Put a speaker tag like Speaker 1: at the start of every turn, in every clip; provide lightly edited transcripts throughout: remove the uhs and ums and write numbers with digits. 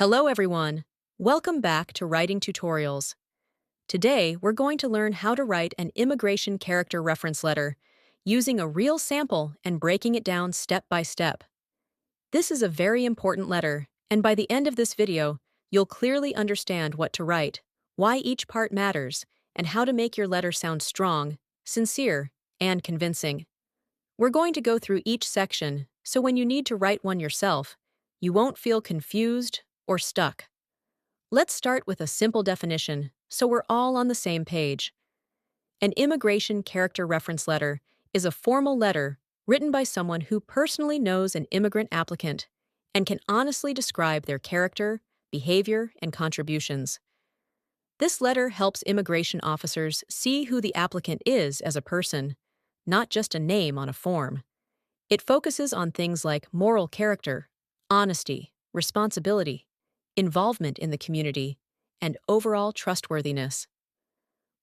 Speaker 1: Hello everyone! Welcome back to Writing Tutorials. Today, we're going to learn how to write an immigration character reference letter using a real sample and breaking it down step by step. This is a very important letter, and by the end of this video, you'll clearly understand what to write, why each part matters, and how to make your letter sound strong, sincere, and convincing. We're going to go through each section, so when you need to write one yourself, you won't feel confused or stuck. Let's start with a simple definition so we're all on the same page. An immigration character reference letter is a formal letter written by someone who personally knows an immigrant applicant and can honestly describe their character, behavior, and contributions. This letter helps immigration officers see who the applicant is as a person, not just a name on a form. It focuses on things like moral character, honesty, responsibility, involvement in the community, and overall trustworthiness.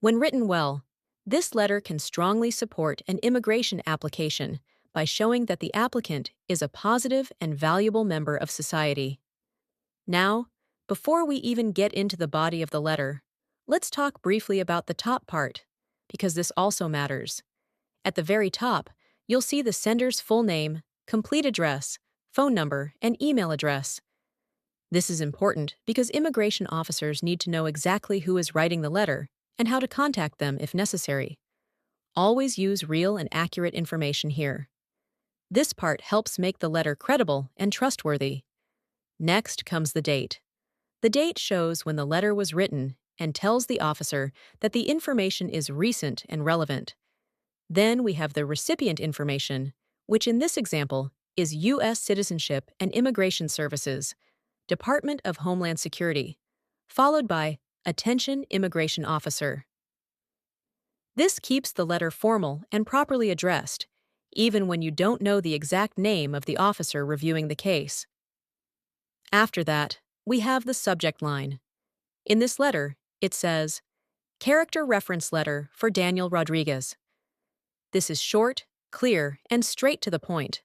Speaker 1: When written well, this letter can strongly support an immigration application by showing that the applicant is a positive and valuable member of society. Now, before we even get into the body of the letter, let's talk briefly about the top part, because this also matters. At the very top, you'll see the sender's full name, complete address, phone number, and email address. This is important because immigration officers need to know exactly who is writing the letter and how to contact them if necessary. Always use real and accurate information here. This part helps make the letter credible and trustworthy. Next comes the date. The date shows when the letter was written and tells the officer that the information is recent and relevant. Then we have the recipient information, which in this example is U.S. Citizenship and Immigration Services, Department of Homeland Security, followed by Attention Immigration Officer. This keeps the letter formal and properly addressed, even when you don't know the exact name of the officer reviewing the case. After that, we have the subject line. In this letter, it says, Character Reference Letter for Daniel Rodriguez. This is short, clear, and straight to the point.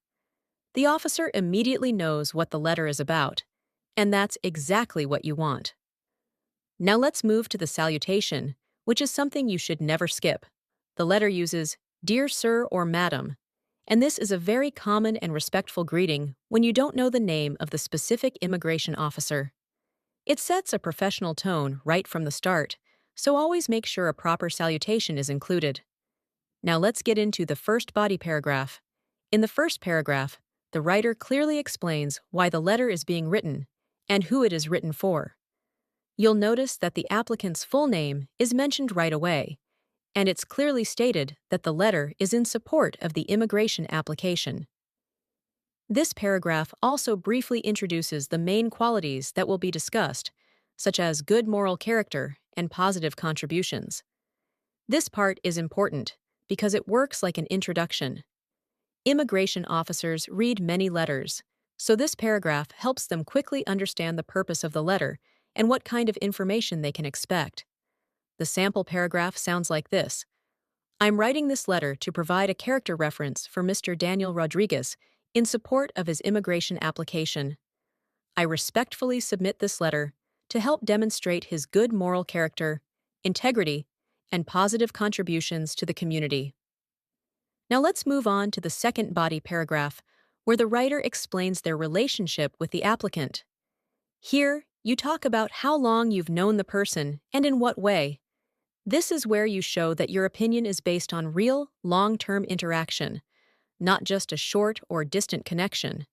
Speaker 1: The officer immediately knows what the letter is about, and that's exactly what you want. Now let's move to the salutation, which is something you should never skip. The letter uses Dear Sir or Madam, and this is a very common and respectful greeting when you don't know the name of the specific immigration officer. It sets a professional tone right from the start, so always make sure a proper salutation is included. Now let's get into the first body paragraph. In the first paragraph, the writer clearly explains why the letter is being written and who it is written for. You'll notice that the applicant's full name is mentioned right away, and it's clearly stated that the letter is in support of the immigration application. This paragraph also briefly introduces the main qualities that will be discussed, such as good moral character and positive contributions. This part is important because it works like an introduction. Immigration officers read many letters, so this paragraph helps them quickly understand the purpose of the letter and what kind of information they can expect. The sample paragraph sounds like this. I'm writing this letter to provide a character reference for Mr. Daniel Rodriguez in support of his immigration application. I respectfully submit this letter to help demonstrate his good moral character, integrity, and positive contributions to the community. Now let's move on to the second body paragraph, where the writer explains their relationship with the applicant. Here, you talk about how long you've known the person and in what way. This is where you show that your opinion is based on real, long-term interaction, not just a short or distant connection.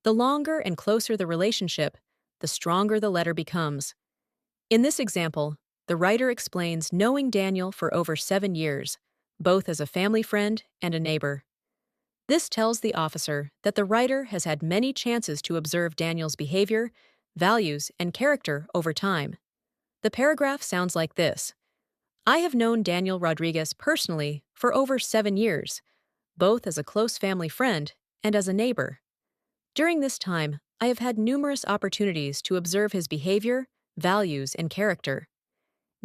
Speaker 1: The longer and closer the relationship, the stronger the letter becomes. In this example, the writer explains knowing Daniel for over 7 years, both as a family friend and a neighbor. This tells the officer that the writer has had many chances to observe Daniel's behavior, values, and character over time. The paragraph sounds like this. I have known Daniel Rodriguez personally for over 7 years, both as a close family friend and as a neighbor. During this time, I have had numerous opportunities to observe his behavior, values, and character.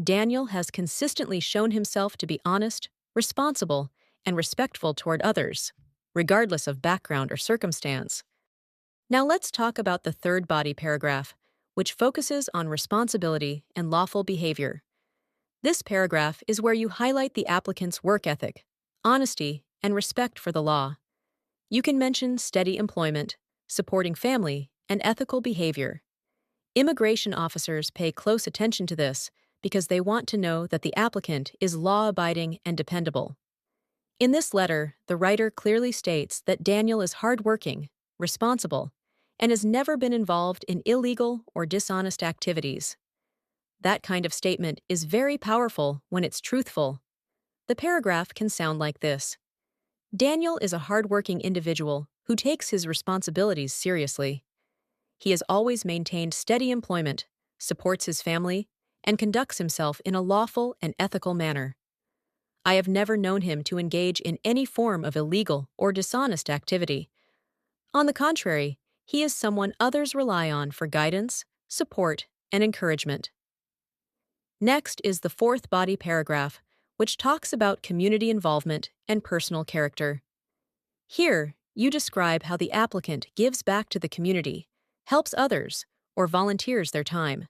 Speaker 1: Daniel has consistently shown himself to be honest, responsible, and respectful toward others, regardless of background or circumstance. Now let's talk about the third body paragraph, which focuses on responsibility and lawful behavior. This paragraph is where you highlight the applicant's work ethic, honesty, and respect for the law. You can mention steady employment, supporting family, and ethical behavior. Immigration officers pay close attention to this because they want to know that the applicant is law-abiding and dependable. In this letter, the writer clearly states that Daniel is hardworking, responsible, and has never been involved in illegal or dishonest activities. That kind of statement is very powerful when it's truthful. The paragraph can sound like this: Daniel is a hardworking individual who takes his responsibilities seriously. He has always maintained steady employment, supports his family, and conducts himself in a lawful and ethical manner. I have never known him to engage in any form of illegal or dishonest activity. On the contrary, he is someone others rely on for guidance, support, and encouragement. Next is the fourth body paragraph, which talks about community involvement and personal character. Here, you describe how the applicant gives back to the community, helps others, or volunteers their time.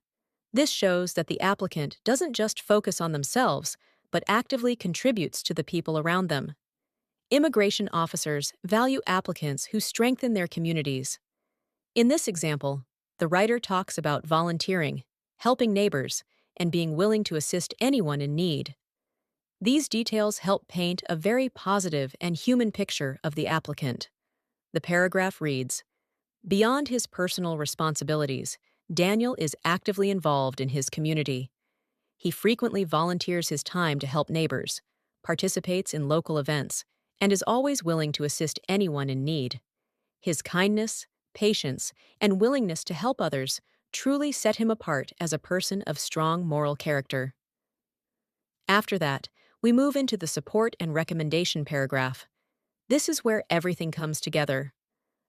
Speaker 1: This shows that the applicant doesn't just focus on themselves, but actively contributes to the people around them. Immigration officers value applicants who strengthen their communities. In this example, the writer talks about volunteering, helping neighbors, and being willing to assist anyone in need. These details help paint a very positive and human picture of the applicant. The paragraph reads, "Beyond his personal responsibilities, Daniel is actively involved in his community. He frequently volunteers his time to help neighbors, participates in local events, and is always willing to assist anyone in need. His kindness, patience, and willingness to help others truly set him apart as a person of strong moral character." After that, we move into the support and recommendation paragraph. This is where everything comes together.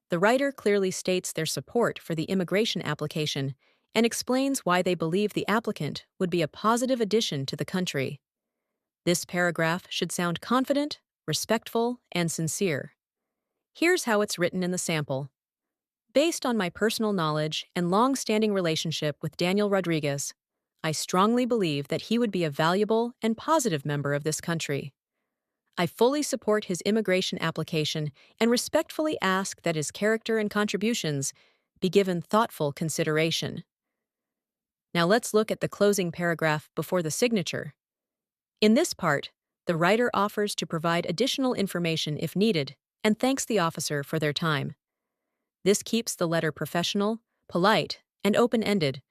Speaker 1: The writer clearly states their support for the immigration application and explains why they believe the applicant would be a positive addition to the country. This paragraph should sound confident, respectful, and sincere. Here's how it's written in the sample. Based on my personal knowledge and long-standing relationship with Daniel Rodriguez, I strongly believe that he would be a valuable and positive member of this country. I fully support his immigration application and respectfully ask that his character and contributions be given thoughtful consideration. Now let's look at the closing paragraph before the signature. In this part, the writer offers to provide additional information if needed and thanks the officer for their time. This keeps the letter professional, polite, and open-ended,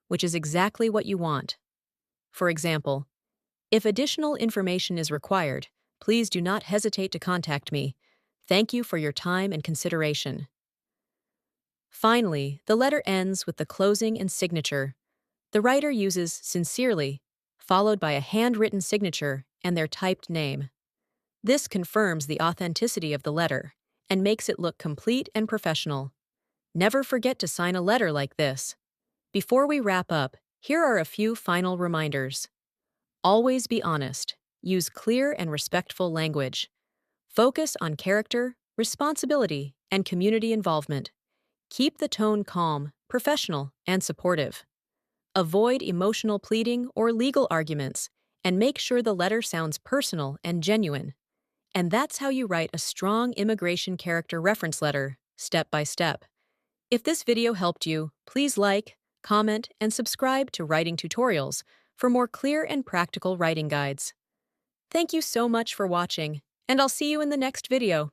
Speaker 1: which is exactly what you want. For example, if additional information is required, please do not hesitate to contact me. Thank you for your time and consideration. Finally, the letter ends with the closing and signature. The writer uses "sincerely," followed by a handwritten signature and their typed name. This confirms the authenticity of the letter and makes it look complete and professional. Never forget to sign a letter like this. Before we wrap up, here are a few final reminders. Always be honest. Use clear and respectful language. Focus on character, responsibility, and community involvement. Keep the tone calm, professional, and supportive. Avoid emotional pleading or legal arguments, and make sure the letter sounds personal and genuine. And that's how you write a strong immigration character reference letter, step by step. If this video helped you, please like, comment, and subscribe to Writing Tutorials for more clear and practical writing guides. Thank you so much for watching, and I'll see you in the next video.